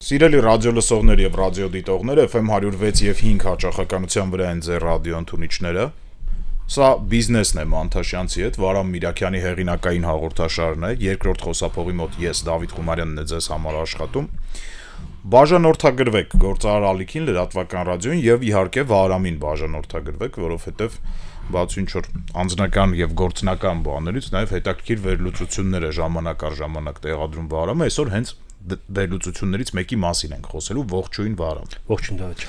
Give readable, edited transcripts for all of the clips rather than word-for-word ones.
Սիրելի ռադիո լսողներ եւ ռադիո դիտողներ, FM 106 եւ 5 հաճախականության վրա են ձեր ռադիո ընդունիչները։ Սա բիզնեսն է Մանթաշյանցի հետ, Վարամ Միրաքյանի հեղինակային հաղորդաշարն է, երկրորդ խոսափողի մոտ ես Դավիթ Խումարյանն է ձեզ համար աշխատում։ Բաժանորդագրվեք գործարար ալիքին լրատվական ռադիոյին եւ իհարկե Վարամին բաժանորդագրվեք, որովհետեւ բացի ինչ որ անձնական եւ գործնական բաներից նաեւ հետաքրքիր վերլուծություններ է ժամանակ առ ժամանակ տեղադրում Վարամը, այսօր հենց վերլուծություններից մեկի մասին ենք խոսելու, ողջույն Վարամ։ Ողջույն Դավիթ։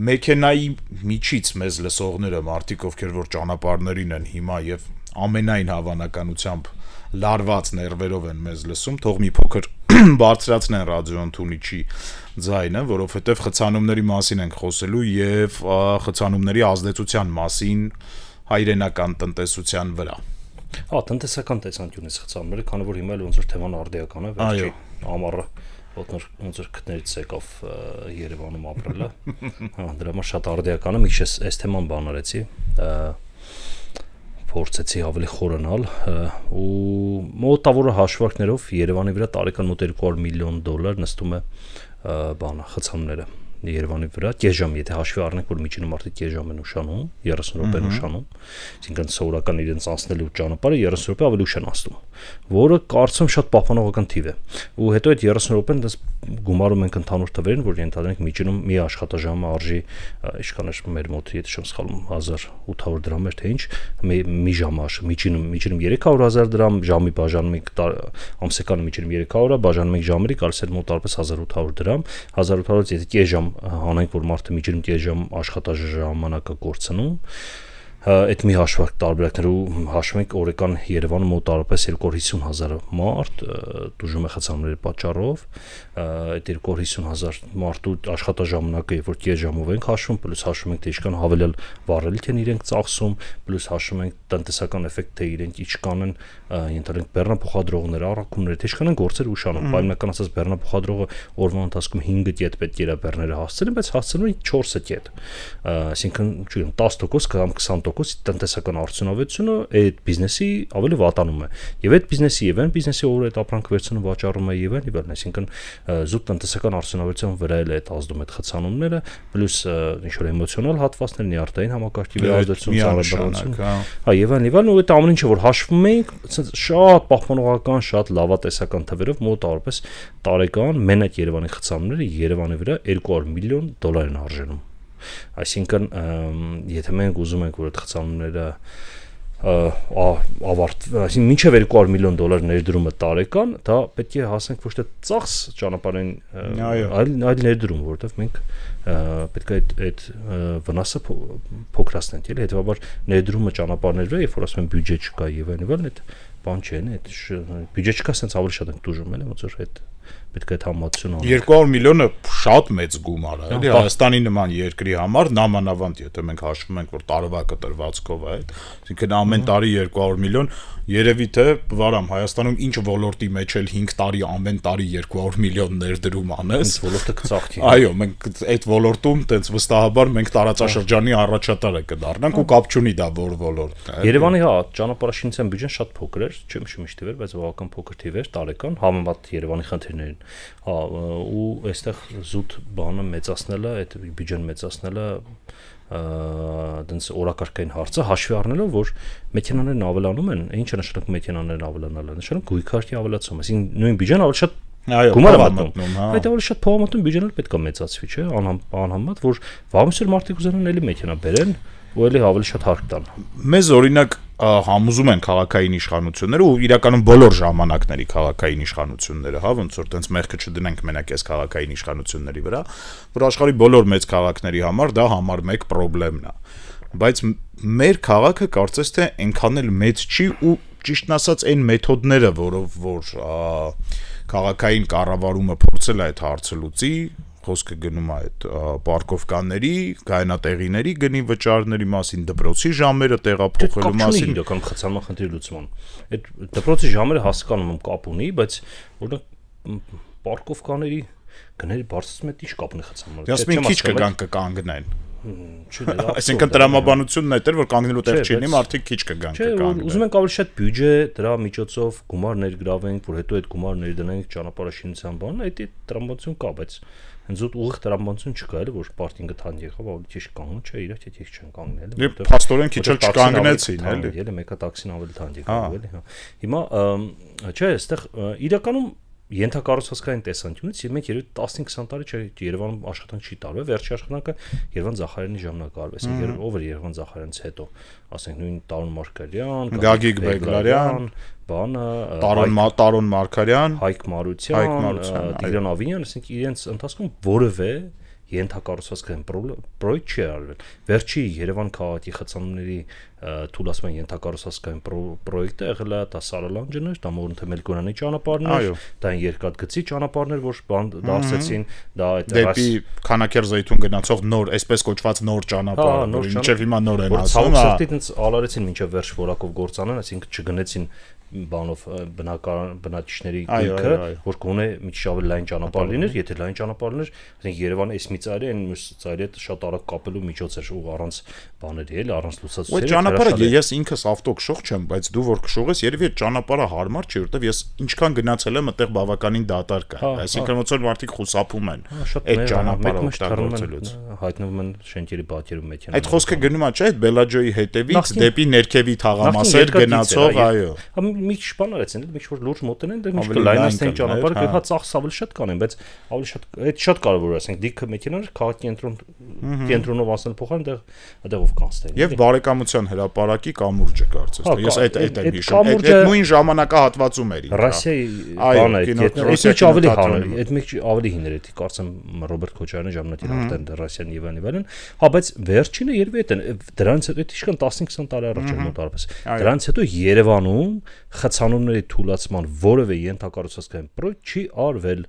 Մեքենայի միջից մեզ լսողները մարդիկ ովքեր որ ճանապարհներին են հիմա եւ ամենայն հավանականությամբ լարված ներվերով են մեզ լսում, թող մի փոքր բարձրացնեն ռադիո ընդունիչի ձայնը, որովհետեւ խցանումների մասին ենք խոսելու եւ խցանումների ազդեցության մասին հայրենական տնտեսության վրա։ Տնտեսական տեսանկյունից խցանումները, քանի որ հիմա էլ ոնց որ թեման արդիական է, վերջի ամառը ոնց որ քններից եկավ Երևանում ապրելը։ Դրա համար շատ արդիական է, մի քիչ այս թեման բան արեցի, փորձեցի ավելի խորանալ ու մոտավորը հաշվարկներով Երևանի վրա տարեկան մոտ $200 միլիոն նստում է բանը խցանումները Երևանի վրա կես ժամ, եթե հաշվի առնենք, որ միջինը մարդիկ կես ժամ են ուշանում, 30 րոպե են ուշանում, այսինքն սովորական իրենց անցնելու ճանապարհը 30 րոպե ավելի ուշ են անցնում, որը կարծում շատ պահպանողական թիվ է։ Ու հետո այդ 30 րոպեն դες գումարում ենք ընդհանուր թվերին, որ ենթադրենք միջինում մի աշխատաժամը արժի ինչքան է մեր մոտ, եթե չեմ սխալվում, 1800 դրամ էր թե ինչ, մի ժամ միջինում 300,000 դրամ, ժամի բաժանում ենք ամսեկանը միջինում 300 բաժանում ենք ժամերի, գալիս է մոտարպես 1800 դրամ, 1800-ից եթե կես ժամ հանենք, որ մարդը միջինում կես ժամ աշխատաժամանակը կորցնում, այդ մի հաշվարկ տարբերակներով հաշվում ենք օրական Երևանում մոտարապես 250,000 մարդ դժում է խցանումների պատճառով, այդ 250,000 մարդու աշխատաժամանակը, երբ որ կես ժամով ենք հաշվում, պլյուս հաշվում ենք թե ինչքան հավելյալ վառելիք են իրենք ծախսում, պլյուս հաշվում ենք տնտեսական էֆեկտ թե իրենք ինչքան են ենթադրենք բեռնափոխադրողները, առաքումները, թե ինչքան են գործեր ուշանում, պայմանական ասած բեռնափոխադրողը օրվա ընթացքում 5 կետ պետք է իր բեռները հասցնի, բայց հասցնում են 4 կետ, այսինքն 10% կամ 20% տնտեսական արդյունավետությունը այդ բիզնեսի ավելի վատանում է եւ այդ բիզնեսի եւ այն բիզնեսի ով այդ ապրանք վերցնում վաճառում է եւ այլն, այսինքն զուտ տնտեսական արդյունավետության վրա էլ է այդ ազդում այդ խցանումները, պլյուս ինչ որ էմոցիոնալ հատվածներ, նյարդային համակարգի վրա ազդեցություն ծառայություն, եւ այլն, ու այդ ամեն ինչը որ հաշվում ենք, շատ պահպանողական, շատ լավատեսական թվերով մոտավորապես տարեկան մենակ Երևանի խցանումները Երևանի վրա $200 միլիոն են արժենում։ Այսինքն, եթե մենք ուզում ենք, որ այդ խցանումները այսինքն մինչև $200 միլիոն ներդրումը տարեկան, դա պետք է հասնենք ոչ թե ծախս ճանապարհային, այլ ներդրում, որովհետև մենք պետք է այդ վնասը փոքրացնենք, էլի, հետեւաբար ներդրումը ճանապարհների վրա, երբ որ ասում են բյուջե չկա եւ այլն, այդ բան չէ, այդ բյուջե չկա, ասենց ավելի շատ ենք դժում, էլի, ոնց որ այդ պետք է համացություն անել։ 200 միլիոնը շատ մեծ գումար է, էլի, Հայաստանի նման երկրի համար, նամանավանդ, եթե մենք հաշվում ենք, որ տարվա կտրվածքով է, այսինքն ամեն տարի 200 միլիոն, երևի թե Վարամ Հայաստանում ինչ ոլորտի մեջ էլ 5 տարի ամեն տարի 200 միլիոն ներդրում անես, ոլորտը կծաղկի։ Այո, մենք այդ ոլորտում տենց վստահաբար մենք տարածաշրջանի առաջատարը կդառնանք ու կապ չունի դա որ ոլորտ է։ Երևանի ճանապարհաշինության բյուջեն շատ փոքր էր, չեմ հիշում ինչ թիվ էր, բայց բավական փոքր թիվ էր տարեկան, համեմատ Երևանի խնդիրներին։ Ու այստեղ զուտ բանը մեծացնելը, այդ բյուջեն մեծացնելը դենց օրակարգային հարցը հաշվի առնելով, որ մեքենաներն ավելանում են, ինչը նշանակում մեքենաներն ավելանալը, նշանակում գույքարկի ավելացում, այսինքն նույն բյուջեն ավելի շատ գումար է մտնում, այդ ավելի շատ փոխամատում բյուջեն էլ պետք է մեծացվի, չէ՞, անհամեմատ, որ վաղուց մարդիկ ուզենան էլի մեքենա բերեն ու էլի ավելի շատ հարկ տան։ Մեզ օրինակ համոզում են քաղաքային իշխանությունները ու իրականում բոլոր ժամանակների քաղաքային իշխանությունները, հա, ոնց որ տենց մեղքը չդնենք մենակ այս քաղաքային իշխանությունների վրա, որ աշխարհի բոլոր մեծ քաղաքների համար դա համար 1 խնդիրն է։ Բայց մեր քաղաքը կարծես թե այնքան էլ մեծ չի ու ճիշտն ասած այն մեթոդները, որով որ քաղաքային կառավարումը փորձել է այդ հարցը լուծի, խոսքը գնում է այդ պարկովկաների, կայանատեղիների գնի վճարների մասին, դպրոցի ժամերը տեղափոխելու մասին, իրական խցանման խնդրի լուծման։ Այդ դպրոցի ժամերը հասկանում եմ կապ ունի, բայց օրինակ պարկովկաների գների բարձրացումը ինչ կապ ունի խցանման։ Ասում են քիչ կգան կկանգնեն։ Այսինքն տրամաբանությունն է դեր, որ կանգնելու տեղ չի լինի, մարդիկ քիչ կգան կգան։ Ուզում ենք ավելի շատ բյուջե դրա միջոցով գումար ներգրավենք, որ հետո այդ գումարը ներդնենք ճանապարհաշինության բանը, դա տրամաբանություն կա, բայց հենց ուղիղ տրամաբանություն չկա, էլի որ պարտինգը թանկ եղավ, ավելի ճիշտ կանգնում, չէ, իրոք դա չեն կանգնել։ Եվ փաստորեն քիչ էլ չկանգնեցին, էլի։ Էլի մեկը տաքսին ավելի թանկ եղավ, էլի, հա։ Հիմա չէ, այստեղ իրականում ենթակառուցվածքային տեսանկյունից մենք երևի 15-20 տարի չէ Երևանում աշխատանք չի տարվել, վերջի աշխատանքը Երևան Զախարյանի ժամանակ արվեց, ով էր Երևան Զախարյանից հետո, ասենք նույն Տարոն Մարգարյան, Գագիկ Բեգլարյան, բանը, Տարոն Մարգարյան, Հայկ Մարության, Տիգրան Ավինյան, ասենք իրենց ընթացքում որևէ ենթակառուցվածքային պրոյեկտ չի արվել։ Վերջի Երևան քաղաքի խցանումների թուլացման ենթակառուցվածքային պրոյեկտը եղել է դա Սարալանջն էր, դա Մորունթե Մելքոնյանի ճանապարհն էր, դա երկաթգծի ճանապարհն էր, որ դարձեցին, դա այդ դեպի Քանաքեր Զեյթուն գնացող նոր, այսպես կոչված նոր ճանապարհ, որ ինչեւ հիմա նոր են ասում, հա։ Սրտից ալարեցին մինչև վերջ որակով գործանեն, այսինքն չգնեցին բանով բնակիչների գույքը, որ գոնե միջշավի լայն ճանապարհ լիներ, եթե լայն ճանապարհ լիներ, ասենք Երևանը էս մի ծայրի, այն մյուս ծայրի հետ շատ արագ կապելու միջոց էր, ու առանց բաների էլի, առանց լուսացուցիչների։ Այդ ճանապարհը ես ինքս ավտոքշող չեմ, բայց դու որ քշողես, երևի այդ ճանապարհը հարմար չի, որովհետև ես ինչքան գնացել եմ, այդտեղ բավականին դատարկ է, այսինքն ոնց որ մարդիկ խուսափում են այդ ճանապարհը օգտագործելուց, հայտնվում են շենքերի բակերում մեքենա։ Այդ խոսքը գնում է, չէ՞, այդ Բելաջոյի հետևից դեպի ներքևի թաղամասեր գնացող, այո։ Մի քիչ բան արեցին, մի քիչ որ լուրջ մոտենեն, դե մի քիչ լայնացնեն ճանապարհը, գնա ծախս ավելի շատ կանեն, բայց ավելի շատ այդ շատ կարևոր է, ասենք դիքը մեքենաներ քաղաքի կենտրոնով անցնել փոխարեն այդտեղով կանցնել։ Եւ բարեկամության հրապարակի կամուրջը կարծես, ես այդ եմ հիշում, այդ նույն ժամանակահատվածում էր ինքը։ Ռուսիայի բանը է, այդ ավելի հանր, այդ մի քիչ ավելի հիներ է, կարծեմ Ռոբերտ Քոչարյանի ժամանակին արդեն Ռուսիան եւ այլն, հա, բայց վերջինը երևի այդ են, դրանից հետո իշքան 15-20 տարի առաջ էր մոտարպես։ Դրանից հետո Երևանում խցանումների թուլացման որևէ ենթակառուցվածքային պրոյեկտ չի արվել։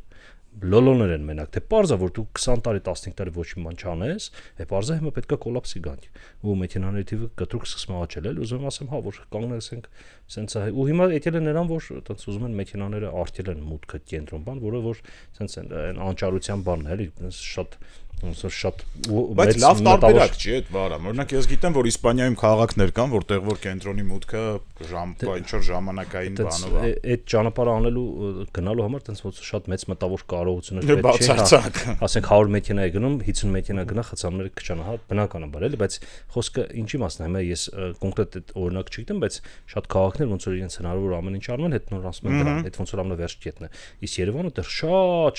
Լոլոներ են մենակ, թե պարզա որ դու 20 տարի 15 տարի ոչ մի բան չանես, է պարզա հիմա պետքա կոլապսի գանք։ Ու մեքենաների թիվը կտրուկ սկսում աճել, էլ ուզում եմ ասեմ, հա, որ կանգնեցենք սենց է։ Ու հիմա եկել են նրան, որ այտենց ուզում են մեքենաները արտել են մուտքը կենտրոն բան, որը որ սենց են անճարության բանն է, էլի շատ շատ բայց լավ տարբերակ չի այդ վարը։ Օրինակ ես գիտեմ, որ Իսպանիայում քաղաքներ կան, որտեղ որ կենտրոնի մուտքը ինչ-որ ժամանակային բանով է։ Այդ ճանապարհը անելու գնալու համար տենց ոնց շատ մեծ մտավոր կարողություններ պետք չէ։ Ասենք 100 մեքենա է գնում, 50 մեքենա գնա խցանները կճանա, հա, բնականաբար էլի, բայց խոսքը ինչի մասն է, հիմա ես կոնկրետ այդ օրինակ չգիտեմ, բայց շատ քաղաքներ ոնց որ իրենց հնարավոր ամեն ինչ արման, հետ նոր ասում են դրան, այդ ոնց որ ամենավերջ կետն է։ Իսկ Երևանը դեռ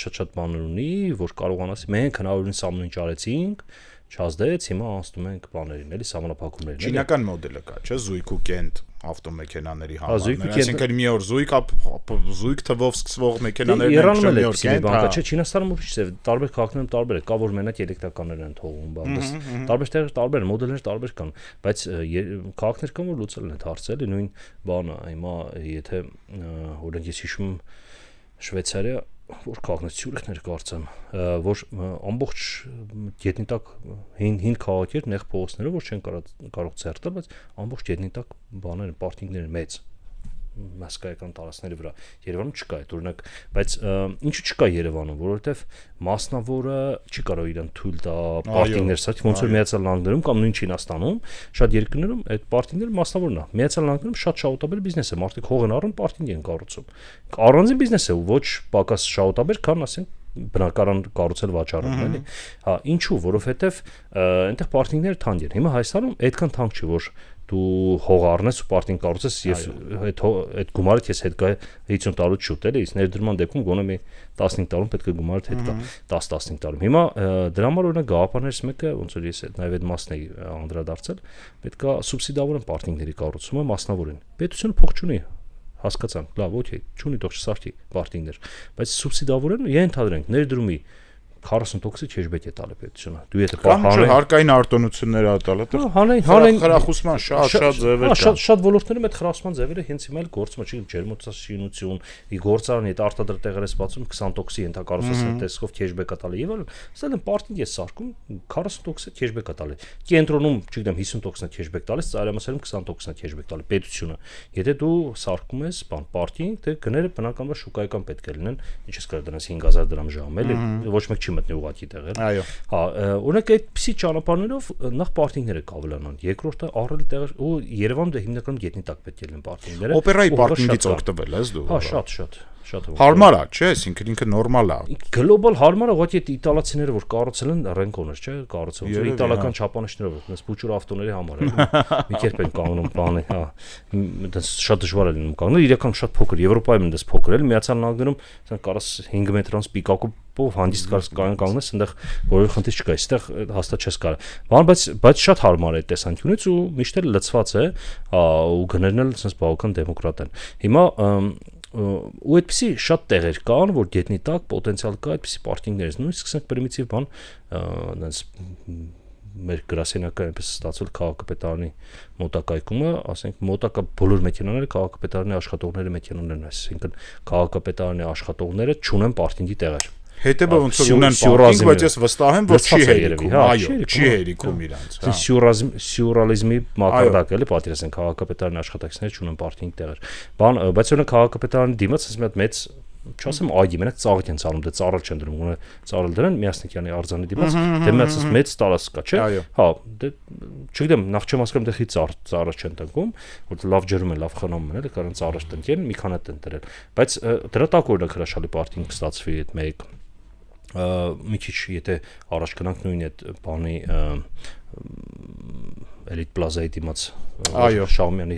շատ բաներ ունի, որ կարողանաս մենք հնարավորին ամեն ինչ արեցինք, չազդեց, հիմա անցնում ենք բաներին, էլի սահմանափակումներին։ Չինական մոդելը կա, չէ՞, զույգ ու կենտ ավտոմեքենաների համար։ Այսինքն մի օր զույգ թվով սկսվող մեքենաներն են, մի օր կենտ, բանկա, չէ, Չինաստանում ուրիշ է, տարբեր քաղաքներում տարբեր է, կա որ մենակ էլեկտրականներ են թողում, բանս։ Տարբեր տեղեր տարբեր, մոդելներ տարբեր կան, բայց քաղաքներ կան, որ լուծել են այդ հարցը, էլի նույն բանը, հիմա եթե օրինակ ես հիշում Շվեյցարիա որ քաղաքներ Ցյուրիխներ կարծեմ, որ ամբողջ գետնիտակ հին քաղաքեր նեղ փողոցներով որ չեն կարող ցերտել, բայց ամբողջ գետնիտակ բաներ, պարտինգներ մեծ մասկայական տարածքների վրա։ Երևանում չկա այդ օրինակ, բայց ինչու չկա Երևանում, որովհետև մասնավորը չի կարող իրան թույլ տա պարտինգներ սա, ոնց որ Միացյալ Նահանգներում կամ նույն Չինաստանում, շատ երկրներում այդ պարտինգները մասնավորն է։ Միացյալ Նահանգներում շատ շահութաբեր բիզնես է, մարդիկ հող են առնում, պարտինգ են կառուցում։ Առանձին բիզնես է, ոչ պակաս շահութաբեր, քան ասենք բնակարան կառուցել վաճառում, էլի։ Հա, ինչու, որովհետև այնտեղ պարտինգները թանկ են։ Հիմա Հայաստանում այդքան թանկ չի, որ դու հող առնես ու պարտինգ կառուցես եւ այդ գումարը քեզ հետ գա 50 տարուց շուտ էլի, իսկ ներդրման դեպքում գոնե մի 15 տարում պետք է գումարը հետ գա 10-15 տարում։ Հիմա դրա համար օրինակ գաղափարներից մեկը, ոնց որ ես նաեւ այդ մասն էի անդրադարձել, պետք է սուբսիդավորեն պարտինգների կառուցումը մասնավորեն։ Պետությունը փող չունի, հասկացանք, լավ, օքեյ, չունի թող չսարքի պարտինգներ, բայց սուբսիդավորեն, ենթադրենք ներդրումի 40%-ը քեշբեք է տալի պետությունը։ Դու եթե հանրային հարկային արտոնություններ ատալը, հանրային խրախուսման շատ ձևեր կան։ Շատ ոլորտներում այդ խրախուսման ձևերը հենց հիմա էլ գործում է, չի ջերմոցաշինություն, ի գործարան եթե արտադրել տեղեր ես բացում 20%-ի ենթակառուցվածքի տեսքով քեշբեք է տալի։ Եվ այլն, ասել են պարտինգ ես սարքում 40%-ը քեշբեք է տալի։ Կենտրոնում, չգիտեմ, 50%-ը քեշբեք տալիս, ծայրամասերում 20%-ը քեշբեք տալի պետությունը։ Եթե դու սարքում ես պարտինգ, դե գները բնականաբար շուկայական պետք է լինեն, ինչ ես կարող դրանց 5000 դրամ ժամ, էլի, ոչ մեկ չի մտնի ուղղակի տեղ էլ։ Այո։ Հա, օրինակ այդպիսի ճանապարհներով նախ պարտինգները կավելանան, երկրորդը ահռելի տեղ ու Երևանում դե հիմնականում գետնի տակ պետք է լինեն պարտինգները։ Օպերայի պարտինգից օգտվել ես դու։ Հա, շատ Հարմար է, չէ՞, այսինքն ինքը նորմալ է։ Գլոբալ հարմար է, ուղղակի այդ իտալացիները որ կառուցել են ռենկոներ, չէ՞, կառուցել են իտալական չափանիշներով, այնպես բուջուր ավտոների համար է։ Մի կերպ են կանգնում բանը, հա։ Այնպես շատ դժվար է լինում կանգնել, իրական շատ փոքր, Եվրոպայում այնպես փոքր է, Միացյալ Նահանգներում ասենք կարաս 5 մետրանց պիկակոպով հանդիստ կարաս կանգնես, այնտեղ որևէ խնդիր չկա, այստեղ հաստատ չես կարող։ Բան, բայց շատ հարմար է այդ տեսանկյունից ու միշտ էլ լցված է, ու գներն էլ ասես բավական դեմոկրատ են։ Հիմա ու այդպիսի շատ տեղեր կան, որ գետնի տակ պոտենցիալ կա այդպիսի պարտինգներից, նույնիսկ սկսենք պրիմիտիվ բան, այնպես մեր գրասենյակը այնպես ստացվել քաղաքապետարանի մոտակայքումը, ասենք մոտակա բոլոր մեքենաները քաղաքապետարանի աշխատողների մեքենաներն են, այսինքն քաղաքապետարանի աշխատողները չունեն պարտինգի տեղեր։ Հետևը ոնց որ ունեն պարտինգ, բայց ես վստահ եմ, որ չի հերիքում, այո, չի հերիքում իրանց։ Սյուրռեալիզմի մակարդակ էլի պատերազմ քաղաքապետարանի աշխատակիցները չունեն պարտինգ տեղեր։ Բան, բայց օրինակ քաղաքապետարանի դիմաց ասես մի հատ մեծ չասեմ այգի, մենակ ծաղիկ են ծառում, դե ծառալ չեն դրում, ունե ծառալ դրան Միասնիկյանի արձանի դիմաց, դե մեծ մեծ տարածք կա, չէ՞։ Հա, դե չգիտեմ, նախ չեմ հասկանում դե խի ծառը չեն տնկում, որ լավ ջրում են, լավ խնամում են, էլի կարան ծառը տնկեն, մի քանի տնկ դրել։ Բայց դրա տակ օրինակ հրաշալի պարտինգ կստացվի այդ մեկ մի քիչ եթե առաջ գնանք նույն այդ բանի Էլիտ պլազայի դիմաց Շահումյանի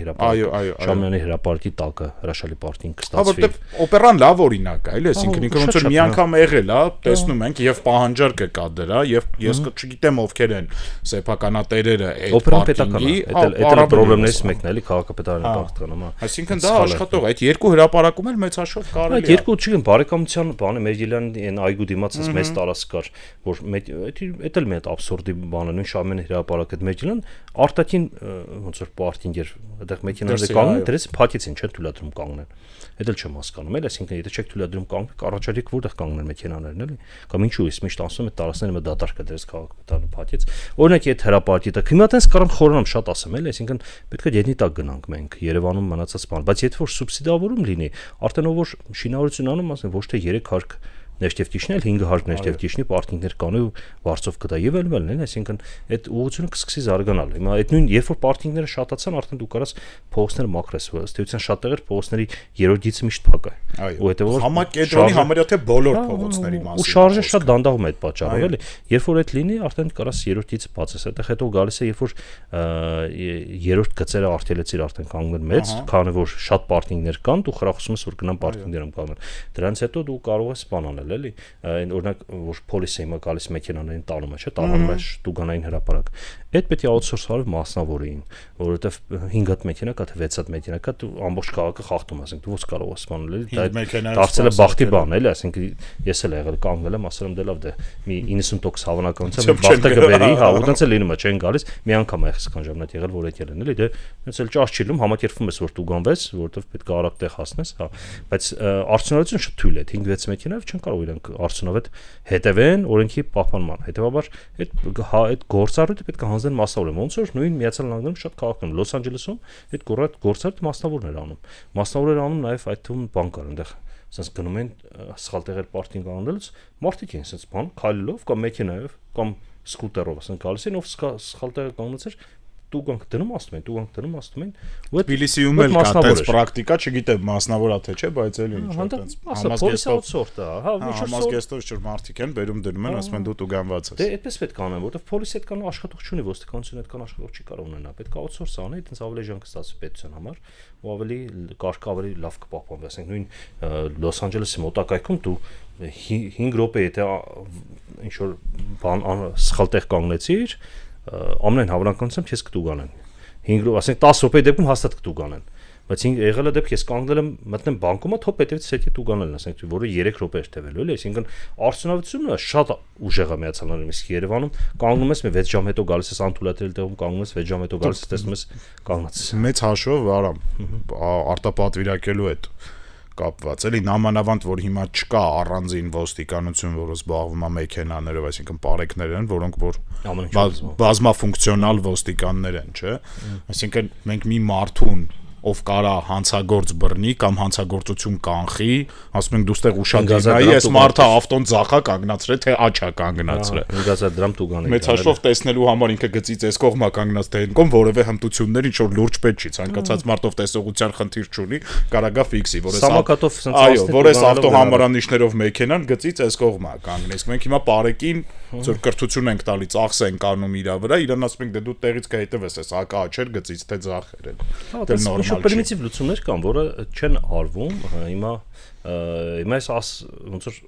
հրապարակի տակը հրաշալի պարտինգ կստացվի։ Որտեվ օպերան լավ օրինակ է, էլի, այսինքն ինքը ոնց որ մի անգամ եղել է, տեսնում ենք եւ պահանջարկը կա դրա եւ ես չգիտեմ ովքեր են սեփականատերերը այդ պարտինգի, այդ պրոբլեմներից մեկն է, էլի քաղաքապետարանի պարտքանը։ Այսինքն դա աշխատող, այդ երկու հրապարակում էլ մեծ հաշվով կարելի է։ Այդ երկու չգիտեմ, բարեկամության բանը Մեջիլյանի այն այգու դիմաց մեծ տարածք կար, որ այդ էլ մի հատ աբսուրդի բան է, նույն Շահումյանի հրապարակը Մեջիլյան արտաքին ոնց որ պարտինգ էր, այդտեղ մեքենաները կանգնեն, դրես փակեցին, չեն թույլատրում կանգնեն։ Այդ էլ չեմ հասկանում, էլի, այսինքն եթե չեք թույլատրում կանգնեք, առաջարկեք որտեղ կանգնեն մեքենաներն, էլի։ Կամ ինչու ես միշտ ասում եմ, տարածքները մը դատարկ է դրես քաղաքապետարանը փակեց։ Օրինակ այդ հրապարակի տակ հիմա տես կարամ խորանամ շատ ասեմ, էլի, այսինքն պետք է գետնի տակ գնանք մենք Երևանում մնացած բան, բայց եթե որ սուբսիդավորում լինի, արդեն ով որ շինարարություն անում, ասեն ոչ թե 3 հարկ ներշտեվտիչն էլ 5 հարկ ներշտեվտիչնի պարտինգներ կան ու վարձով կտա եւ այլն, այսինքն այդ ուղղությունը կսկսի զարգանալ։ Հիմա այդ նույն երբ որ պարտինգները շատացան, արդեն դու կարաս փողոցները մաքրես, ըստ էության շատ տեղեր փողոցների երրորդ գիծը միշտ փակ է։ Ու հետեւաբար համակենտրոնի համարյա թե բոլոր փողոցների մասին։ Ու շարժը շատ դանդաղում է այդ պատճառով, էլի։ Երբ որ այդ լինի, արդեն կարաս երրորդ գիծը բացես, այդտեղ հետո գալիս է երբ որ երրորդ գծերը արտելեցիր արդեն կանգնել մեծ, քանի որ շատ պարտինգներ կան, դու խրախուսում ես որ գնան պարտինգներում կանգնեն։ Դրանից հետո դու կարող ես բան անել, էլի, այն օրինակ որ պոլիսը հիմա գալիս մեքենաներին տանում է, չէ՞, տանում է Տուգանային հրապարակ։ Այդ պետք է աուտսորսարով մասնավորեին, որովհետև 5 հատ մեքենա կա, թե 6 հատ մեքենա կա, դու ամբողջ քաղաքը խախտում ես, դու ո՞նց կարող ես սպանել, էլի, դա դարձել է բախտի բան, էլի, ասենք ես էլ եղել կանգնել եմ, ասել եմ դե լավ, դե մի 90% հավանականությամբ բախտը կբերի, հա, ուտենց էլ լինում է, չեն գալիս, մի անգամ է այսքան ժամանակ եղել, որ եկել են, էլի, դե հենց էլ ճաշ չի լինում, համակերպվում ես որ դու գանվես, որովհետև պետք է արագ տեղ հասնես, հա, բայց արդյունավետությունը շատ թույլ է, 5-6 մեքենայով չեն կարող իրենք արդյունավետ հետևեն օրենքի պահպանման, հետեւաբար այդ գործառույթը պետք է հանձնեն մասնավոր, ոնց որ նույն Միացյալ Նահանգներում շատ քաղաքներում, Լոս Անջելեսում այդ գործառույթը մասնավորներ անում, մասնավորներ անում նաև այդ թվում բան կար այնտեղ, ասես գնում են սխալ տեղեր պարտինգ անելուց, մարդիկ են ասես բան քայլելով կամ մեքենայով կամ սկուտերով ասեն գալիս են, ով սխալ տեղը կանգնած էր տուգանք դնում ասում են ու Թբիլիսիում էլ կա այդպես պրակտիկա, չգիտեմ մասնավոր է թե չէ, բայց էլի ինչ այդպես համազգեստով չէ մարդիկ են բերում դնում են, ասում են դու տուգանված ես։ Դե այդպես պետք է անեն, որովհետև պոլիսը այդքան աշխատող չունի, ոստիկանությունը այդքան աշխատող չի կարող ունենա, պետք է աուտսորս անի, այդպես ավելի ժան կստացվի պետության համար ու ավելի կարգը ավելի լավ կպահպանվի, ասենք նույն Լոս Անջելեսի մոտակայքում դու 5 րոպե եթե ինչ որ բան սխալ տեղ կանգնեցիր ամեն հավանականությամբ քեզ կտուգանեն 5 րոպե, ասենք 10 րոպեի դեպքում հաստատ կտուգանեն, բայց եղել է դեպք ես կանգնել եմ մտնել բանկոմատ, հոп հետևից հետի տուգանելն, ասենք որը 3 րոպե էր տևելու, էլի, այսինքն արդյունավետությունը շատ ուժեղ է Միացյալ Նահանգներում, իսկ Երևանում կանգնում ես 6 ժամ հետո գալիս ես անթույլատրել տեղում կանգնում ես 6 ժամ հետո գալիս ես տեսնում ես կանգնած ես։ Մեծ հաշվով արամ արտապատվիրակելու հետ կապված, էլի նամանավանդ որ հիմա չկա առանձին ոստիկանություն, որը զբաղվում է մեքենաներով, այսինքն պարեկներ են, որոնք որ բազմաֆունկցիոնալ ոստիկաններ են, չէ՞։ Այսինքն մենք մի մարդուն ով կարա հանցագործ բռնի կամ հանցագործություն կանխի, ասում ենք դու ստեղ ուշադիր նայի, այս մարդը ավտոն ձախա կանգնացրել, թե աչա կանգնացրել։ Ինգազադրամ տուգանի։ Մեծ հաշվով տեսնելու համար ինքը գծից այս կողմա կանգնած թե կողմ որևէ հմտություններ ինչ որ լուրջ պետք չի, ցանկացած մարդով տեսողության խնդիր չունի, կարա գա ֆիքսի, որ այս որ այս ավտոհամարանիշներով մեքենան գծից այս կողմա կանգնես։ Մենք հիմա բարեկին ծոր կրթություն ենք տալի, ծախս ենք անում իր վրա, իրան ասում ենք դե դու տեղից կհետևես, այս հակա աչեր գծից թե ձախեր են։ Դե նորմալ պրիմիտիվ լուծումներ կան, որը չեն արվում, հիմա այս ոնց որ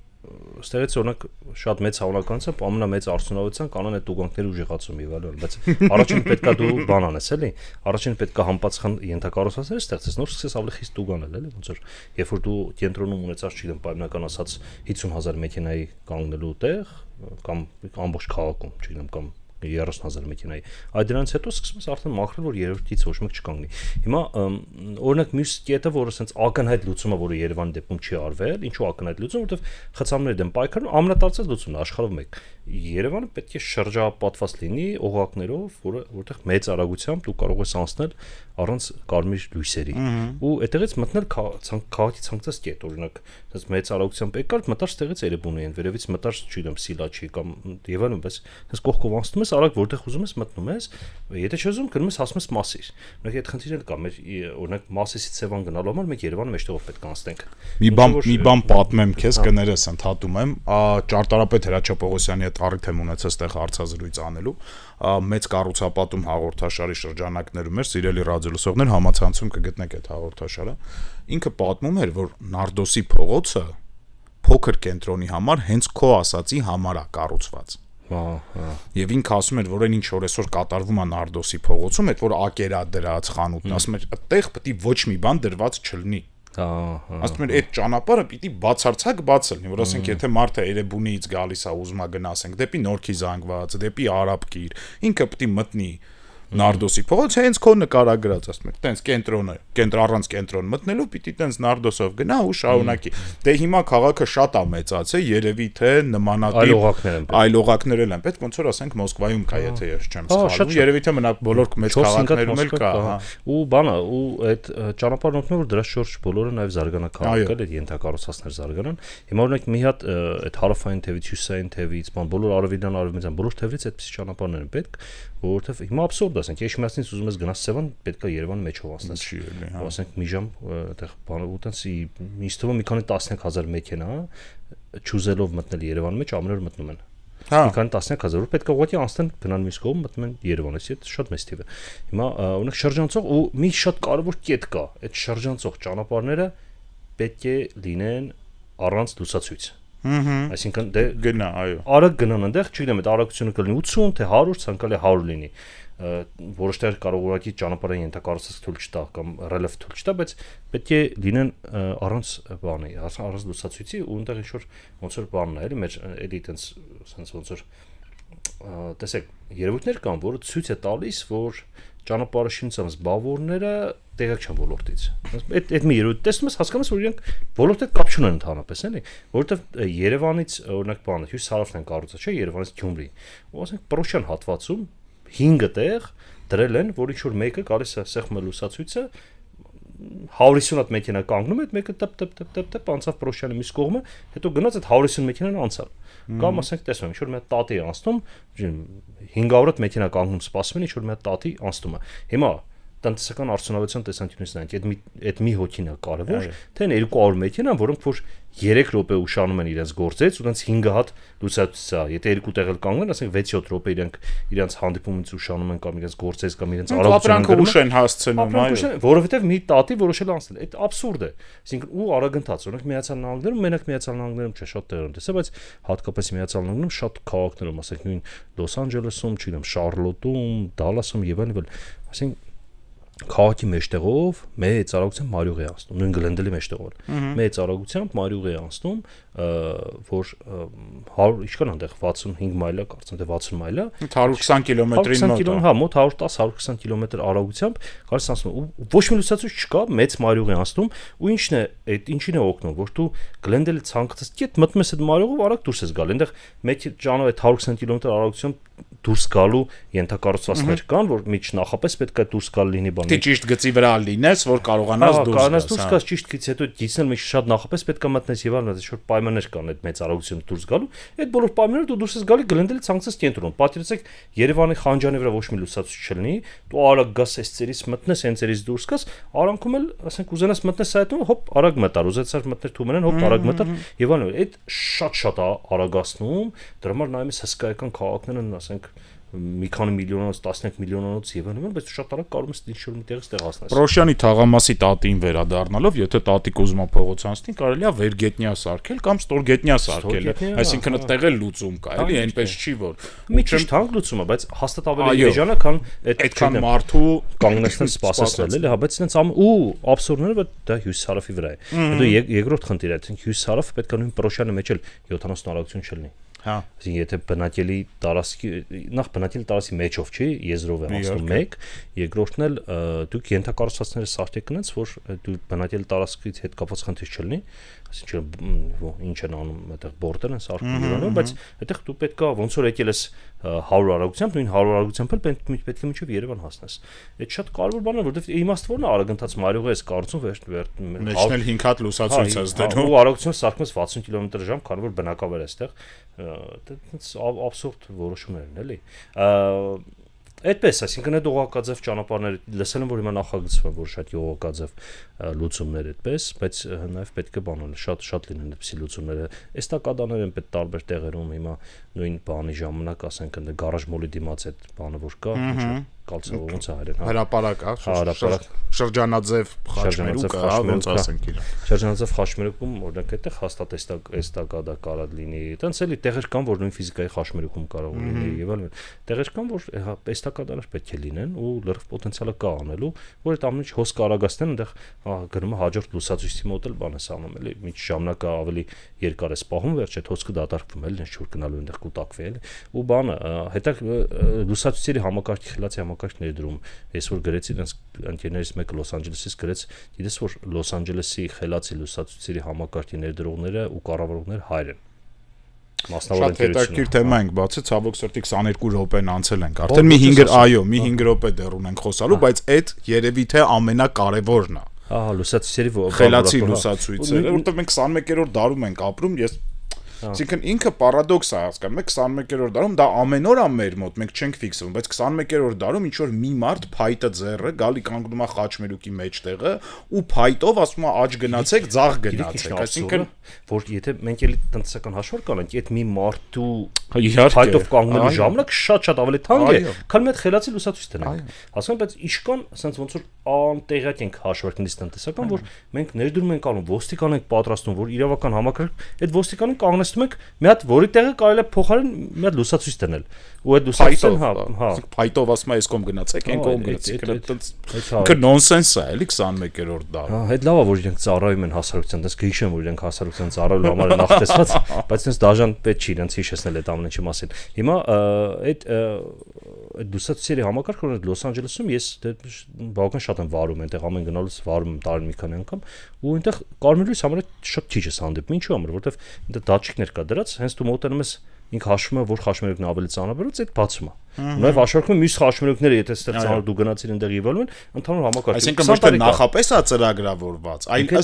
ստեղից օրինակ շատ մեծ հավանականությամբ ամենամեծ արդյունավետության կանոն է տուգանքների ուժեղացում եւ այլն, բայց առաջին պետքա դու բան անես, էլի, առաջին պետքա համապատասխան ենթակառուցվածքներ ստեղծես, նոր սկսես ավելի խիստ տուգանել, էլի, ոնց որ երբ որ դու կենտրոնում ունեցած չգիտեմ, պայմանական ասած 50,000 մեքենայի կանգնելու տեղ կամ ամբողջ քաղաքում, չգիտեմ, կամ 30,000 մեքենայի, այդ դրանից հետո սկսում ես արդեն մաքրել, որ երրորդից ոչ մեկ չկանգնի։ Հիմա օրինակ մյուս կետը, որը ասենց ակնհայտ լուծումը, որը Երևանի դեպքում չի արվել, ինչու ակնհայտ լուծում, որովհետև խցանների դեմ պայքարում ամենատարածած լուծումն է աշխարհով մեկ։ Երևանը պետք է շրջապատված լինի օղակներով, որտեղ մեծ արագությամբ դու կարող ես անցնել առանց կարմիր լույսերի ու այդտեղից մտնել քաղաքի ցանկացած կետ, օրինակ, ասես մեծ արագությամբ եկար, մտար ստեղից Էրեբունի են, վերևից մտար, չգիտեմ, Սիլաչի կամ եւ այլն, բայց ասես կողքով անցնում ես, արագ որտեղ ուզում ես մտնում ես, եթե չուզում գնում ես հասնում ես Մասիս։ Օրինակ այդ խնդիրը կա, մեր օրինակ Մասիսից Սևան գնալու համար մենք Երևանը մեջտեղով պետք է անցնենք։ Մի բան պատմեմ քեզ, կներես, ընդհատում եմ, ճարտարապետ Հրաչյա Պողոսյանի հետ առիթ եմ ունեցել այդտեղ հարցազրույց անելու, մեծ կառուցապատում հաղորդաշարի շրջանակներում էր, սիրելի ռադիոլսողներ, համացանցում կգտնեք այդ հաղորդաշարը, ինքը պատմում էր, որ Նարդոսի փողոցը փոքր կենտրոնի համար հենց քո ասացի համար է կառուցված։ Եվ ինքը ասում էր, որ ինչ որ այսօր կատարվում է Նարդոսի փողոցում, այդ որ ակերա դրած խանութն, ասում էր, այդտեղ պետք է ոչ մի բան դրված չլինի։ Ասում էր, այդ ճանապարհը պիտի բացարձակ բաց լինի, որ ասենք, եթե մարդը Էրեբունիից գալիս է, ուզում է գնացենք դեպի Նորքի Զանգված, դեպի Արաբկիր, ինքը պիտի մտնի Նարդոսի փողոց, հենց քո նկարագրած, ասում եք, տենց կենտրոնը, առանց կենտրոն մտնելու պիտի տենց Նարդոսով գնա ու շարունակի։ Դե հիմա քաղաքը շատ է մեծացել, երևի թե նմանատիպ այլ օղակներ են պետք, ոնց որ ասենք Մոսկվայում կա, եթե ես չեմ սխալվում, երևի թե մնաք բոլոր մեծ քաղաքներում էլ կա, ու բանը, ու այդ ճանապարհն օգնում է, որ դրա շուրջ բոլորը նաև զարգանա քաղաքը, այդ ենթակառուցվածքներ զարգանան։ Հիմա օրինակ մի հատ այդ հարավային թևից, հյուսիսային թևից, բոլոր արևելյան արևմտյան բոլոր թևերից այդպիսի ճանապարհներ են պետք, որովհետև հիմա աբսուրդ է, ասենք, Եշմիածնից ուզում ես գնաս Սևան, պետք է Երևան մեջով անցնես։ Ասենք մի ժամ այդտեղ բանը ուտենց ինձ թվում է մի քանի 10,000 մեքենա չուզելով մտնել Երևան մեջ ամեն օր մտնում են։ Մի քանի 10,000 որ պետք է ուղղակի անցնեն գնան մյուս կողմ մտնում են Երևանից, այդ շատ մեծ թիվ է։ Հիմա օրինակ շրջանցող ու մի շատ կարևոր կետ կա, այդ շրջանցող ճանապարհները պետք է լինեն առանց լուսացույց։ Այսինքն դե գնա, այո։ Արագ գնան այնտեղ, չգիտեմ, այդ արագությունը կլինի 80, թե 100, ցանկալի 100 լինի։ Որոշ տեղ կարող ուղղակի ճանապարհային ենթակառուցվածք թույլ չտա կամ ռելիեֆ թույլ չտա, բայց պետք է լինեն առանց բանի, առանց լուսացույցի ու այնտեղ ինչ որ ոնց որ բանն է, էլի մեր էլի այտենց sense ոնց որ տեսեք, երևույթներ կան, որը ցույց է տալիս, որ ճանապարհի շինության զբաղվողները տեղակ չեն ոլորտից։ Այդ մի երևույթ տեսնում ես, հասկանում ես, որ իրենք ոլորտի հետ կապ չունեն ընդհանրապես, էլի, որովհետև Երևանից օրինակ բանը հյուսիս-հարավն են կառուցած, չէ, Երևանից Գյումրի։ Ու ասենք Պրոշյան հատվածում 5 տեղ դրել են, որ ինչ որ մեկը գալիս է սեղմում է լուսացույցը, 150 հատ մեքենա կանգնում է, այդ մեկը տպ անցավ Պրոշյանի մյուս կողմը, հետո գնաց այդ 150 մեքենան անցավ։ Կամ ասենք տեսնում, ինչ որ մի հատ տատի է անցնում, 500 հատ մեքենա կանգնում սպասում են, ինչ որ մի հատ տատի անցնում է։ Հիմա տնտեսական արդյունավետության տեսանկյունից նայենք, այդ մի հոգին է կարևոր, թե 200 մեքենա, որոնք որ 3 րոպե ուշանում են իրենց գործից, ու դրանց 5 հատ լուսացույց է։ Եթե 2 տեղ էլ կանգնեն, ասենք 6-7 րոպե իրենց հանդիպումից ուշանում են կամ իրենց գործից կամ իրենց արագությունը ուշ են հասցնում, այո, որովհետև մի տատի որոշել անցնել։ Այդ աբսուրդ է։ Այսինքն ու արագընթաց, օրինակ Միացյալ Նահանգներում, մենակ Միացյալ Նահանգներում չէ, շատ տեղերում տեսա, բայց հատկապես Միացյալ Նահանգներում շատ քաղաքներում, ասենք նույն Լոս Անջելեսում, չգիտեմ, Շարլոտում, Դալասում եւ այլն, ասենք քաղաքի մեջտեղով մեծ արագությամբ մարյուղ է անցնում, նույն Գլենդելի մեջտեղով։ Մեծ արագությամբ մարյուղ է անցնում, որ 100 ինչքան այնտեղ 65 մայլ է, կարծեմ թե 60 մայլ է, 120 կիլոմետրին մոտ։ Հա, մոտ 110-120 կիլոմետր արագությամբ կարծես անցնում ու ոչ մի լուսացույց չկա, մեծ մարյուղ է անցնում ու ինչն է, այդ ինչին է օգնում, որ դու Գլենդելի ցանկացած կետ մտնում ես այդ մարյուղով, արագ դուրս ես գալ։ Այնտեղ մեկ ճանապարհ այդ 120 կիլոմետր արագությամբ դուրս գալու ենթակառուցվածքներ կան, որ միջնախապես պետք է դուրս գալ լինի բանը։ Դե ճիշտ գծի վրա լինես, որ կարողանաս դուրս գաս ճիշտ գծից հետո դիցնել մի շատ նախապես պետք է մտնես եւ այլն, ինչ որ պայմաններ կան այդ մեծ արագությունով դուրս գալու։ Այդ բոլոր պայմանները դու դուրս ես գալի գլնդելի ցանկացած կենտրոն։ Պատկերացեք Երևանի Խանջանի վրա ոչ մի լուսացույց չլինի, դու արագ գաս այս ծերից մտնես, այն ծերից դուրս գաս, արանքում էլ, ասենք ուզենաս մտնես այդտեղ, հոպ արագ մտար, ուզեցար մտներ թումենեն, հոպ արագ մտար եւ այլն։ Այդ շատ արագացնում, դրա համար նայում ես հսկայական քաղաքներն, ասենք մի քանի միլիոնից 13 միլիոնից եւ այլն, բայց շատ արագ կարող ես ինչ-որ մի տեղից տեղացնես։ Պրոշյանի թաղամասի տատին վերադառնալով, եթե տատիկ ուզում է փողոց անցնի, կարելի է վերգետնյա սարքել կամ ստորգետնյա սարքել, այսինքն այդտեղ էլ լուծում կա, էլի, այնպես չի որ։ Մի քիչ թանկ լուծումը, բայց հաստատ ավելի էժան է, քան այդքան մարդու կանգնեցնել սպասեցնել, էլի, հա, բայց այնց ու աբսուրդները դա հյուսիսարավի վրա է։ Հետո երկրորդ խնդիրը, այսինքն հյուսիսարավը պետք է նույն Պրոշյանի մեջ էլ 70 արագություն չլինի։ Հա, եթե բնակելի տարածքի նախ բնակելի տարածքի մեջով չի, եզրով է ասում մեկ, երկրորդն էլ դուք ենթակառուցվածքները սարքեք կնած, որ դու բնակելի տարածքից հետ կապված խնդիր չլինի, այսինքն ինչ են անում այդտեղ բորդեր են սարքում իրանում, բայց այդտեղ դու պետք է ոնց որ եկել ես 100 արագությամբ, նույն 100 արագությամբ էլ պետք է մինչև Երևան հասնես։ Այդ շատ կարևոր բան է, որովհետև իմաստը որն է արագընթաց մարյուղը էս կառուցում մեջն էլ 5 հատ լուսացույց ես դնում։ Ու արագությունը սարքումս 60 կմ/ժ, քանի որ բնակավար է այստեղ։ Դա աբսուրդ որոշումներ են, էլի։ Այդպես, այսինքն այդ օղակաձև ճանապարհները լսել եմ, որ հիմա նախագծվում է, որ շատ օղակաձև լուծումներ այդպես, բայց նաև պետք է բանել, շատ լինեն այդպիսի լուծումները։ Էստակադաներ են պետք տարբեր տեղերում հիմա նույն բանի ժամանակ, ասենք ընդ գարաժ մոլի դիմաց այդ բանը որ կա, կալցով ոնց է հայերեն, հրապարակ, շրջանաձև խաչմերուկը, ոնց ասենք իր։ Շրջանաձև խաչմերուկում օրինակ այդտեղ հաստատ էստակադա կարա լինի։ Այտենց էլի տեղեր կան, որ նույն ֆիզիկայի խաչմերուկում կարող լինի եւ այլն։ Տեղեր կան, որ էստակադաներ պետք է լինեն ու լրիվ պոտենցիալը կա անելու, որ այդ ամեն ինչ հոս կարագացնեն, այնտեղ գնում է հաջորդ լուսացույցի մոտ էլ բան է սանում, էլի մի ժամանակը ավելի երկար է սպահում, վերջ այդ հոսքը դատարկվում էլ, ինչ որ գնալու այնտեղ կուտակվի էլի։ Ու բանը, հետո լուսացույցերի համակարգի խելացի համակարգ ներդրում։ Ես որ գրեցի, այնց ընկերներից մեկը Լոս Անջելեսից գրեց, գիտես որ Լոս Անջելեսի խելացի լուսացույցերի համակարգի ներդրողները ու կառավարողները հայր են։ Շատ հետաքրքիր թեմա ենք բացել, ցավոք սրտի 22 րոպեն անցել ենք։ Արդեն մի 5 րոպե դեռ ունենք խոսալու, բայց այդ երևի թե ամենակարևորն է։ Ահա, լուսացույցերի խելացի լուսացույցերը, որովհետև մենք 21-րդ դարում ենք ապրում, ես Այսինքն ինքը պարադոքս է հասկանում, մենք 21-րդ դարում դա ամեն օր է մեր մոտ, մենք չենք ֆիքսվում, բայց 21-րդ դարում ինչ որ մի մարդ փայտը ձեռը գալի կանգնում է խաչմերուկի մեջտեղը ու փայտով ասում է աճ գնացեք, ձախ գնացեք, այսինքն որ եթե մենք էլի տնտեսական հաշվարկ կանենք, այդ մի մարդու փայտով կանգնելու ժամանակ շատ ավելի թանկ է, քան մի հատ խելացի լուսացույց տնենք։ Հասկանում, բայց իշքան, ասենց ոնց որ անտեղյակ ենք հաշվարկներից տնտեսական, որ մենք ներդրում ենք անում, ոստիկան ենք պատրաստում, որ իրավական համակարգ, այդ ոստիկանին կանգնեցնում ենք մի հատ, որի տեղը կարելի է փոխարեն մի հատ լուսացույց տնել։ Ու այդ լուսացույցն փայտով ասում է այս կողմ գնացեք, այն կողմ գնացեք։ Ինքը նոնսենս է, էլի 21-րդ դարում։ Այդ լավ է, որ իրենք ծառայում են հասարակության, դες գիշեն որ իրենք հասարակության ծառայելու համար են ախտեսված, բայց դες դաժան պետք չի իրենց հիշեցնել այդ ամեն ինչի մասին։ Հիմա այդ լուսացույցերի համակարգը որ Լոս Անջելեսում ես բավական շատ եմ վարում, այնտեղ ամեն գնալուց վարում եմ տարին մի քանի անգամ, ու այնտեղ կարմիր լույս համարը շատ քիչ է հանդիպում, ինչու՞ համար, որովհետև այնտեղ դատչիկներ կա դրած, հենց դու մոտենում ես ինքը հաշվում է, որ խաչմերուկն ավելի ծանրաբերած, այդ բացում է։ Նաև հաշվարկում մյուս խաչմերուկները, եթե այդտեղ ծանր դու գնացիր այնտեղ եւ այլն, ընդհանուր համակարգ։ Այսինքն ոչ թե նախապես է ծրագրավորված, այլ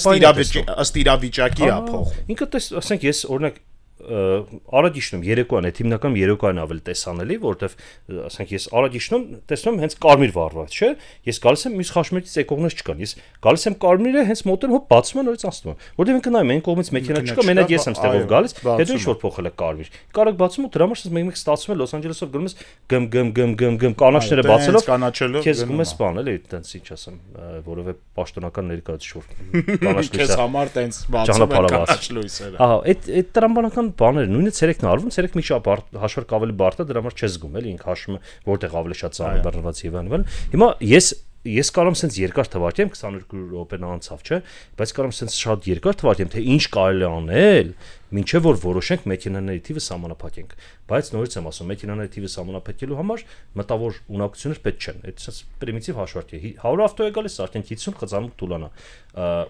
ըստ իրավիճակի է փոխում։ Ինքը ասենք ես օրինակ Արադիշնում երեկոյան է, հիմնականում երեկոյան ավելի տեսանելի, որովհետև ասենք ես Արադիշնում տեսնում եմ հենց կարմիր վառված, չէ՞։ Ես գալիս եմ մյուս խաչմերուկից եկողներ չկան։ Ես գալիս եմ կարմիրը հենց մոտեն հոп բացում են, նորից անցնում եմ։ Որտեղ ինքը նայում, այն կողմից մեքենա չկա, մենակ ես եմ ստեղով գալիս, հետո ինչ որ փոխել է կարմիր։ Կարակ բացում ու դրա համար մեկ-մեկ ստացվում է Լոս Անջելեսով գնում ես գմ կանաչները բացելով, քեզ զգում ես բան, էլի, այտենց ինչ ասեմ, որովե պաշտոնական ներկայացուցիչ որ կանաչ լույսը։ Քեզ համար տենց բացում են կանաչ լույսերը։ Ահա, այդ տրամբանական բաները նույնը ցերեկն արվում, ցերեկ մի շա հաշվարկ ավելի բարդ է, դրա համար չես զգում, էլի ինքը հաշվում է որտեղ ավելի շատ ծանր բռնված եւ այլն։ Հիմա ես ես կարող եմ sense երկար թվարկեմ 22 րոպեն անցավ, չէ, բայց կարող եմ sense շատ երկար թվարկեմ, թե ինչ կարելի անել, մինչև որ որոշենք մեքենաների թիվը սահմանափակենք, բայց նորից եմ ասում, մեքենաների թիվը սահմանափակելու համար մտավոր ունակություններ պետք չեն, այդ sense պրիմիտիվ հաշվարկ է, 100 ավտո է գալիս, արդեն 50 խծանոց տուլանա,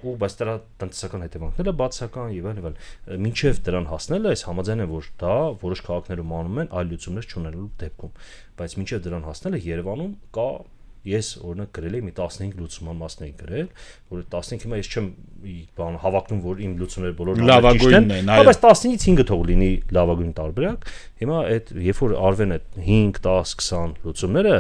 ու բայց դրա տնտեսական հետևանքները բացական եւ այլն, մինչև դրան հասնելը այս համաձայն եմ, որ դա որոշ քաղաքներում անում են այլ լուծումներ չունենալու դեպքում, բայց մինչև դրան հասնելը Երևանում կա ես օրինակ գրել եմ մի 15 լուծման մասն էի գրել, որ 15 հիմա ես չեմ բան հավակնում, որ իմ լուծումները բոլորը լավագույնն են, այո, բայց 15-ից 5-ը թող լինի լավագույն տարբերակ։ Հիմա այդ երբ որ արվեն այդ 5, 10, 20 լուծումները,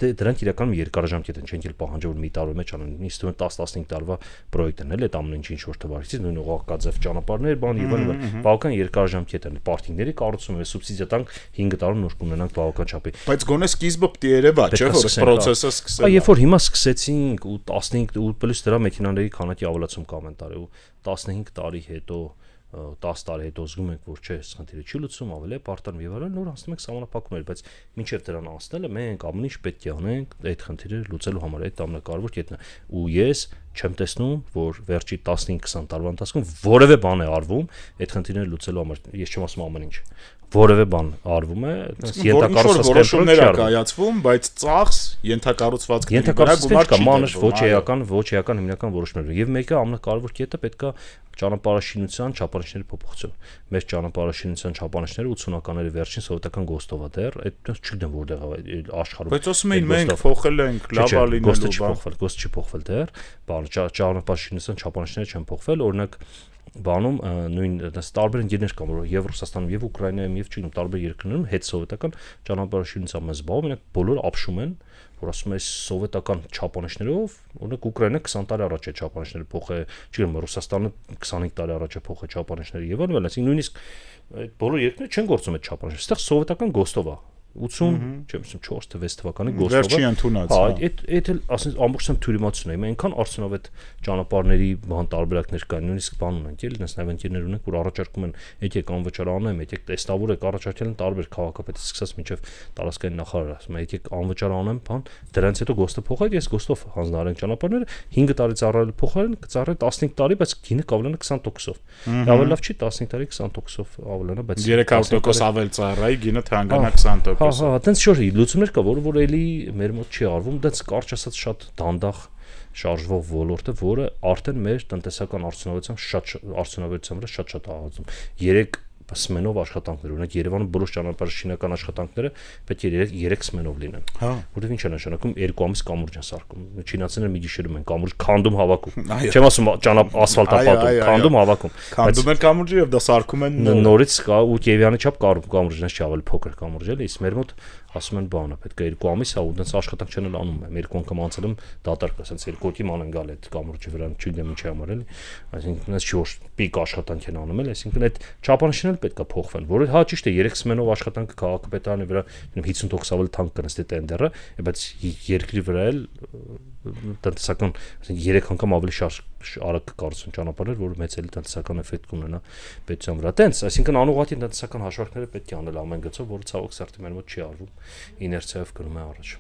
դրանք իրականում երկարաժամկետ են, չեն էլ պահանջը որ մի տարվա մեջ անեն, ինձ թվում է 10-15 տարվա պրոյեկտ են, էլի այդ ամեն ինչ որ թվարկից, նույն ուղղակաձև ճանապարհներ, բան եւ այլն, բավական երկարաժամկետ են, պարտինգների կառուցումը, սուբսիդիա տանք 5 տարում նոր կունենանք բավական չափի։ Բայց գոնե սկիզբը պիտի երևա, չէ՞ որ process-ը սկսել։ Երբ որ հիմա սկսեցինք ու 15 ու պլյուս դրա մեքենաների քանակի ավելացում կա ամեն տարի ու 15 տարի հետո 10 տարի հետո զգում ենք որ չէ, այս խնդիրը չի լուծում, ավելի է պարտանում եւ այլն, նոր հասնում ենք սահմանափակումներ, բայց մինչեւ դրան անցնելը մենք ամեն ինչ պետք է անենք այդ խնդիրը լուծելու համար, այդ ամենակարևոր կետն է։ Ու ես չեմ տեսնում, որ վերջի 15-20 տարվա ընթացքում որևէ բան է արվում այդ խնդիրները լուծելու համար։ Ես չեմ ասում ամեն ինչ։ Որևէ բան արվում է, որոշումներ է կայացվում, բայց ծախս ենթակառուցվածքների վրա գումար չի մանր ոչ էական հիմնական որոշումներ։ Եվ մեկը ամենակարևոր կետը պետքա ճանապարհաշինության չափանիշների փոփոխություն։ Մեր ճանապարհաշինության չափանիշները 80-ականների վերջին սովետական գոստով է դեռ, այդ չգիտեմ որտեղ է աշխարհում։ Բայց ասում էին մենք փոխել ենք լավա լինելու բան։ Գոստը չի փոխվել դեռ, բան ճանապարհաշինության չափանիշները չեն փոխվել, օրինակ բանում նույն տարբեր ընկերներ կան, որ եւ Ռուսաստանում եւ Ուկրաինայում եւ չգիտեմ տարբեր երկրներում հետ սովետական ճանապարհաշինությամբ մեզ զբաղվում, իրենք բոլորը ապշում են, որ ասում են սովետական չափանիշներով, օրինակ Ուկրաինը 20 տարի առաջ է չափանիշները փոխել, չգիտեմ Ռուսաստանը 25 տարի առաջ է փոխել չափանիշները եւ այլն, այսինքն նույնիսկ այդ բոլոր երկրները չեն գործում այդ չափանիշները, այստեղ սովետական գոստով է 80, չեմ ասում 4 թե 6 թվականի գոստով։ Վերջի ընդունած։ Հա, այդ ասես ամբողջությամբ թյուրիմացություն է։ Մենք այնքան արդյունավետ ճանապարհների բան տարբերակներ կան, նույնիսկ բան ունենք, էլի, նենց նաև ընկերներ ունենք, որ առաջարկում են, եկեք անվճար անեմ, եկեք տեստավոր եք, առաջարկել են տարբեր քաղաքապետից սկսած մինչև տարածքային նախարար, ասում են, եկեք անվճար անեմ, բան, դրանից հետո գոստը փոխեք, ես գոստով հանձնարարենք ճանապարհները, 5 տարի ծառայել փոխարեն, կծառայ 15 տարի, բայց գինը կավելանա 20%-ով։ Ավելի լավ չի 15 տարի 20%-ով ավելանա, բայց 300% ավել ծառայի, գինը թանկանա 20%։ Հա, այտենց շոր լուծումներ կա, որը որ էլի մեր մոտ չի արվում, դից կարճ ասած շատ դանդաղ շարժվող ոլորտ է, որը արդեն մեր տնտեսական արդյունավետության վրա շատ աղացում։ 3 սմենով աշխատանքներ, օրինակ Երևանում բոլոր ճանապարհաշինական աշխատանքները պետք է 3 սմենով լինեն։ Հա, որովհետև ինչ է նշանակում 2 ամիս կամուրջ են սարքում։ Չինացիները մի գիշերում են կամուրջ քանդում հավաքում։ Չեմ ասում ասֆալտապատում, քանդում հավաքում։ Քանդում են կամուրջը եւ դա սարքում են նորից կա ու Կիևյանի չափ կամուրջն չի ավելի փոքր կամուրջ էլի, իսկ մեր մոտ ասում են բանը պետք է 2 ամիս հա ու դից աշխատանք չեն անում եմ 2 անգամ անցել եմ դատարկ ասած 2 հոգի ման են գալ այդ կամուրջի վրա չգիտեմ ինչ է համար էլի այսինքն այս չի որ պիկ աշխատանք են անում էլ այսինքն այդ չափանիշներն պետք է փոխվեն որը հա ճիշտ է 3 սմենով աշխատանքը քաղաքապետարանի վրա 50% ավելի թանկ կնստի տենդերը բայց երկրի վրա էլ տնտեսական այսինքն 3 անգամ ավելի արագ կկառուցվեն ճանապարհներ որը մեծ էլի տնտեսական էֆեկտ կունենա պետության վրա տենց այսինքն անուղղատի տնտեսական հաշվարկները պետք է անել ամեն գծով որը ցավոք սերտի մեր մոտ չի արվում իներցիայով գնում է առաջ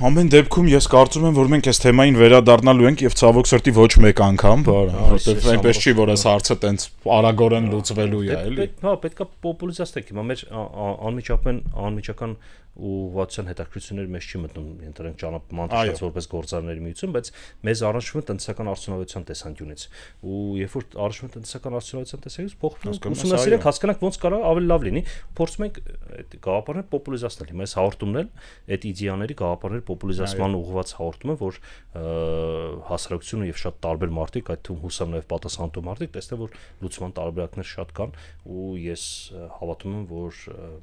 Ամեն դեպքում ես կարծում եմ, որ մենք այս թեմային վերադառնալու ենք եւ ցավոք սրտի ոչ մեկ անգամ, որովհետեւ այնպես չի, որ այս հարցը տենց արագորեն լուծվելու է, էլի։ Հա, պետքա պոպուլիզացնել, հիմա մեր անմիջական ուղղվածության հետաքրքրությունները մեզ չի մտնում, ենթադրենք ճանապարհ որպես գործարարների միություն, բայց մեզ առնչվում է տնտեսական արդյունավետության տեսանկյունից։ Ու երբ որ առնչվում է տնտեսական արդյունավետության տեսանկյունից, փոխվում ուսումնասիրենք, հասկանանք ոնց կարա ավելի լավ լինի, փորձում ենք այդ գաղափարները պոպուլիզացնել։ Հիմա այս հաղորդումն էլ այդ իդեաների գաղափարների պոպուլիզացման ուղղված հաղորդում է, որ հասարակությունը եւ շատ տարբեր մարդիկ, այդ թվում հուսամ նաեւ պատասխանատու մարդիկ, տեսնեն, որ լուծման տարբերակներ շատ կան ու ես հավատում եմ, որ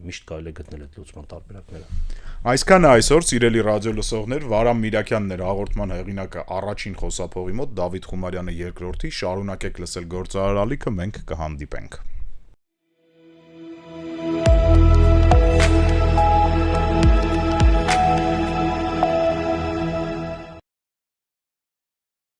միշտ կարելի է գտնել այդ լուծման տարբերակները։ Այսքանը այսօր սիրելի ռադիո լսողներ, Վարամ Միրաքյանն էր հաղորդման հեղինակը առաջին խոսափողի մոտ, Դավիթ Խումարյանը երկրորդի, շարունակեք լսել գործարար ալիքը, մենք կհանդիպենք։